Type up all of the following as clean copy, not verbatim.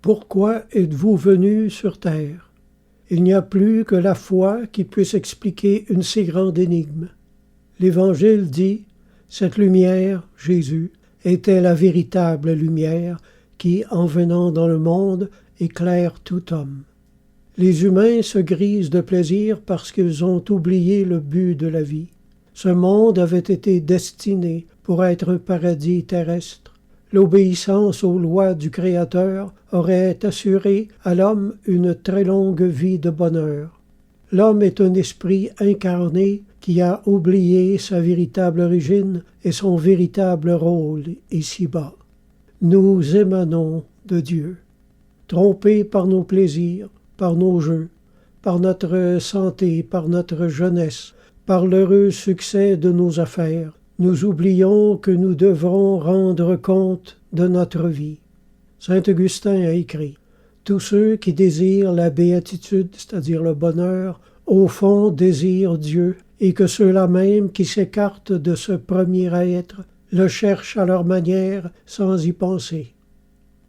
Pourquoi êtes-vous venu sur terre? Il n'y a plus que la foi qui puisse expliquer une si grande énigme. L'Évangile dit, cette lumière, Jésus, était la véritable lumière qui, en venant dans le monde, éclaire tout homme. Les humains se grisent de plaisir parce qu'ils ont oublié le but de la vie. Ce monde avait été destiné pour être un paradis terrestre. L'obéissance aux lois du Créateur aurait assuré à l'homme une très longue vie de bonheur. L'homme est un esprit incarné qui a oublié sa véritable origine et son véritable rôle ici-bas. Nous émanons de Dieu. Trompés par nos plaisirs, par nos jeux, par notre santé, par notre jeunesse, par l'heureux succès de nos affaires, nous oublions que nous devrons rendre compte de notre vie. Saint Augustin a écrit « Tous ceux qui désirent la béatitude, c'est-à-dire le bonheur, au fond désirent Dieu, et que ceux-là même qui s'écartent de ce premier être le cherchent à leur manière sans y penser. »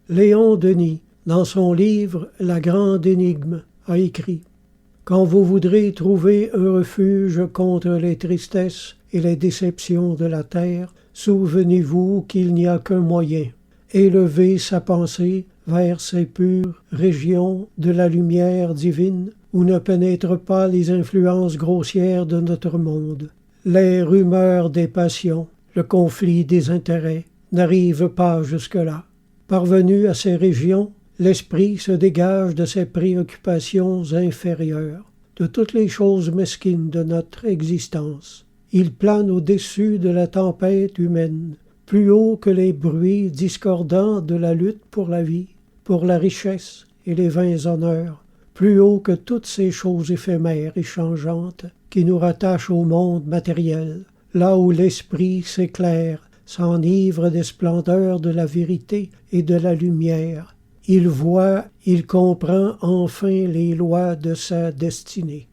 Léon Denis, dans son livre « La grande énigme », a écrit « Quand vous voudrez trouver un refuge contre les tristesses et les déceptions de la terre, souvenez-vous qu'il n'y a qu'un moyen, élever sa pensée vers ces pures régions de la lumière divine où ne pénètrent pas les influences grossières de notre monde. Les rumeurs des passions, le conflit des intérêts n'arrivent pas jusque-là. Parvenu à ces régions, l'esprit se dégage de ses préoccupations inférieures, de toutes les choses mesquines de notre existence. Il plane au-dessus de la tempête humaine, plus haut que les bruits discordants de la lutte pour la vie, pour la richesse et les vains honneurs, plus haut que toutes ces choses éphémères et changeantes qui nous rattachent au monde matériel, là où l'esprit s'éclaire, s'enivre des splendeurs de la vérité et de la lumière. Il voit, il comprend enfin les lois de sa destinée.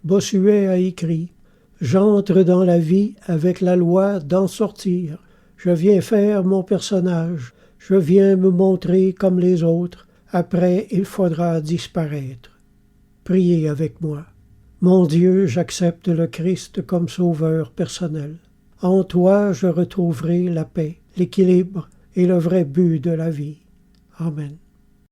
Bossuet a écrit « J'entre dans la vie avec la loi d'en sortir. Je viens faire mon personnage. Je viens me montrer comme les autres. Après, il faudra disparaître. » Priez avec moi. Mon Dieu, j'accepte le Christ comme sauveur personnel. En toi, je retrouverai la paix, l'équilibre et le vrai but de la vie. Amen.